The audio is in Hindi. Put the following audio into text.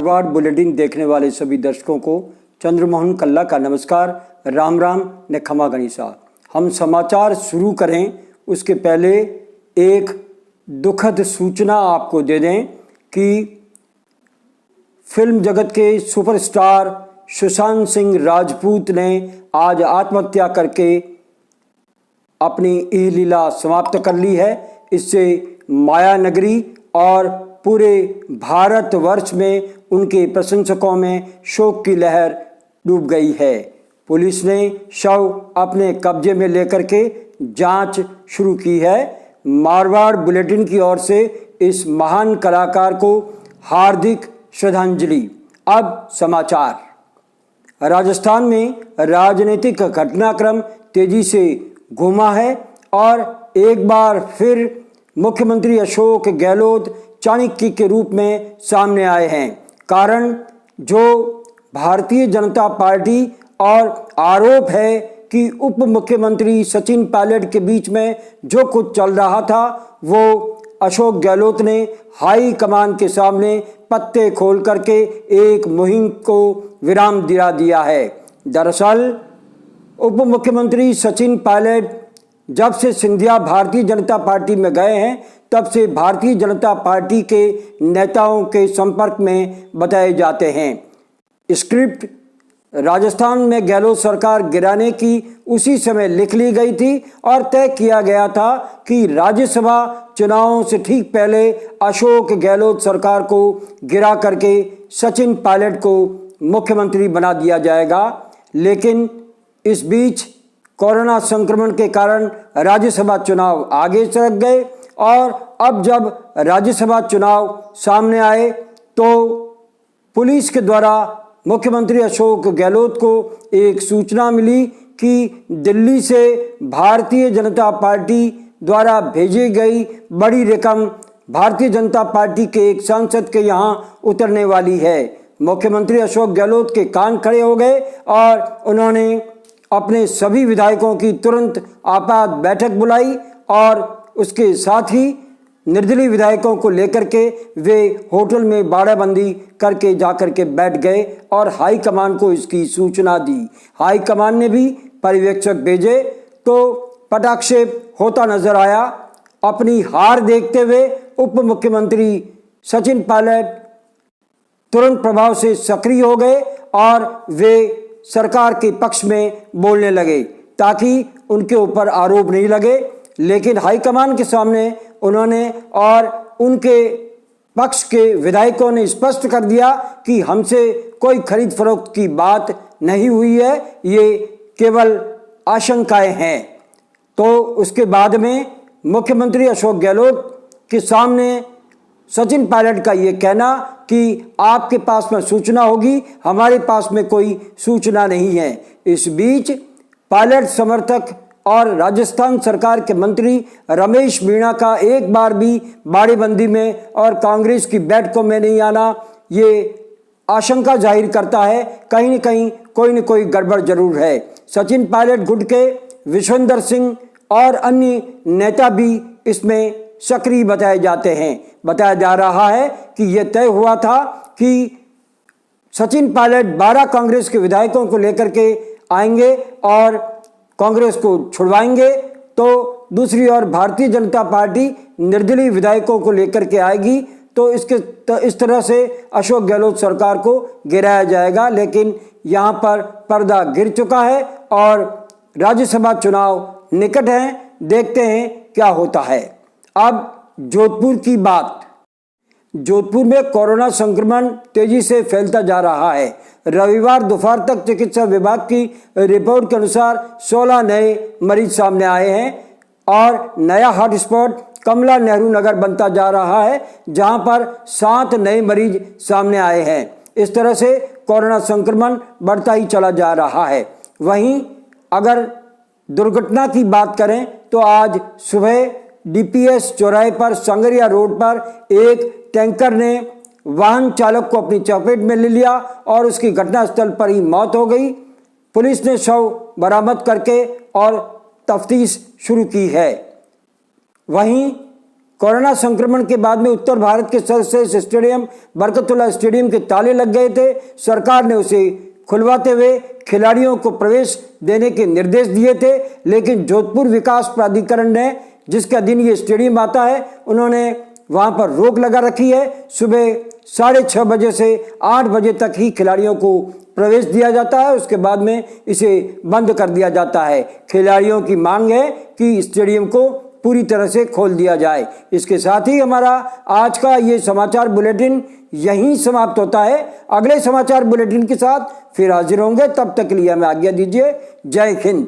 मारवाड़ बुलेटिन देखने वाले सभी दर्शकों को चंद्रमोहन कल्ला का नमस्कार, राम राम ने खमा गणिसा। हम समाचार शुरू करें उसके पहले एक दुखद सूचना आपको दे दें कि फिल्म जगत के सुपरस्टार सुशांत सिंह राजपूत ने आज आत्महत्या करके अपनी यह लीला समाप्त कर ली है। इससे माया नगरी और पूरे भारतवर्ष में उनके प्रशंसकों में शोक की लहर डूब गई है। पुलिस ने शव अपने कब्जे में लेकर के जांच शुरू की है। मारवाड़ बुलेटिन की ओर से इस महान कलाकार को हार्दिक श्रद्धांजलि। अब समाचार। राजस्थान में राजनीतिक घटनाक्रम तेजी से घूमा है और एक बार फिर मुख्यमंत्री अशोक गहलोत चाणक्य के रूप में सामने आए हैं। कारण जो भारतीय जनता पार्टी और आरोप है कि उप मुख्यमंत्री सचिन पायलट के बीच में जो कुछ चल रहा था वो अशोक गहलोत ने हाई कमान के सामने पत्ते खोल करके एक मुहिम को विराम दिला दिया है। दरअसल उप मुख्यमंत्री सचिन पायलट जब से सिंधिया भारतीय जनता पार्टी में गए हैं तब से भारतीय जनता पार्टी के नेताओं के संपर्क में बताए जाते हैं। स्क्रिप्ट राजस्थान में गहलोत सरकार गिराने की उसी समय लिख ली गई थी और तय किया गया था कि राज्यसभा चुनावों से ठीक पहले अशोक गहलोत सरकार को गिरा करके सचिन पायलट को मुख्यमंत्री बना दिया जाएगा। लेकिन इस बीच कोरोना संक्रमण के कारण राज्यसभा चुनाव आगे सरक गए और अब जब राज्यसभा चुनाव सामने आए तो पुलिस के द्वारा मुख्यमंत्री अशोक गहलोत को एक सूचना मिली कि दिल्ली से भारतीय जनता पार्टी द्वारा भेजी गई बड़ी रकम भारतीय जनता पार्टी के एक सांसद के यहाँ उतरने वाली है। मुख्यमंत्री अशोक गहलोत के कान खड़े हो गए और उन्होंने अपने सभी विधायकों की तुरंत आपात बैठक बुलाई और उसके साथ ही निर्दलीय विधायकों को लेकर के वे होटल में बाड़ाबंदी करके जाकर के बैठ गए और हाई कमान को इसकी सूचना दी। हाई कमान ने भी पर्यवेक्षक भेजे तो पटाक्षेप होता नजर आया। अपनी हार देखते हुए उप मुख्यमंत्री सचिन पायलट तुरंत प्रभाव से सक्रिय हो गए और वे सरकार के पक्ष में बोलने लगे ताकि उनके ऊपर आरोप नहीं लगे। लेकिन हाईकमान के सामने उन्होंने और उनके पक्ष के विधायकों ने स्पष्ट कर दिया कि हमसे कोई खरीद फरोख्त की बात नहीं हुई है, ये केवल आशंकाएं हैं। तो उसके बाद में मुख्यमंत्री अशोक गहलोत के सामने सचिन पायलट का ये कहना कि आपके पास में सूचना होगी, हमारे पास में कोई सूचना नहीं है। इस बीच पायलट समर्थक और राजस्थान सरकार के मंत्री रमेश मीणा का एक बार भी बाड़ेबंदी में और कांग्रेस की बैठकों में नहीं आना ये आशंका जाहिर करता है कहीं न कहीं कोई न कोई गड़बड़ जरूर है। सचिन पायलट गुट के विश्वेंद्र सिंह और अन्य नेता भी इसमें सक्रिय बताए जाते हैं। बताया जा रहा है कि यह तय हुआ था कि सचिन पायलट 12 कांग्रेस के विधायकों को लेकर के आएंगे और कांग्रेस को छुड़वाएंगे, तो दूसरी ओर भारतीय जनता पार्टी निर्दलीय विधायकों को लेकर के आएगी। तो इस तरह से अशोक गहलोत सरकार को गिराया जाएगा। लेकिन यहाँ पर पर्दा गिर चुका है और राज्यसभा चुनाव निकट हैं, देखते हैं क्या होता है। अब जोधपुर की बात। जोधपुर में कोरोना संक्रमण तेजी से फैलता जा रहा है। रविवार दोपहर तक चिकित्सा विभाग की रिपोर्ट के अनुसार 16 नए मरीज सामने आए हैं और नया हॉटस्पॉट कमला नेहरू नगर बनता जा रहा है, जहां पर 7 नए मरीज सामने आए हैं। इस तरह से कोरोना संक्रमण बढ़ता ही चला जा रहा है। वहीं अगर दुर्घटना की बात करें तो आज सुबह डीपीएस चौराहे पर संगरिया रोड पर एक टैंकर ने वाहन चालक को अपनी चपेट में ले लिया और उसकी घटनास्थल पर ही मौत हो गई। पुलिस ने शव बरामद करके और तफ्तीश शुरू की है। वहीं कोरोना संक्रमण के बाद में उत्तर भारत के सर्वश्रेष्ठ स्टेडियम बरकतुल्लाह स्टेडियम के ताले लग गए थे। सरकार ने उसे खुलवाते हुए खिलाड़ियों को प्रवेश देने के निर्देश दिए थे, लेकिन जोधपुर विकास प्राधिकरण ने, जिसके अधीन ये स्टेडियम आता है, उन्होंने वहां पर रोक लगा रखी है। सुबह 6:30 बजे से 8 बजे तक ही खिलाड़ियों को प्रवेश दिया जाता है, उसके बाद में इसे बंद कर दिया जाता है। खिलाड़ियों की मांग है कि स्टेडियम को पूरी तरह से खोल दिया जाए। इसके साथ ही हमारा आज का ये समाचार बुलेटिन यहीं समाप्त होता है। अगले समाचार बुलेटिन के साथ फिर हाजिर होंगे, तब तक के लिए हमें आज्ञा दीजिए। जय हिंद।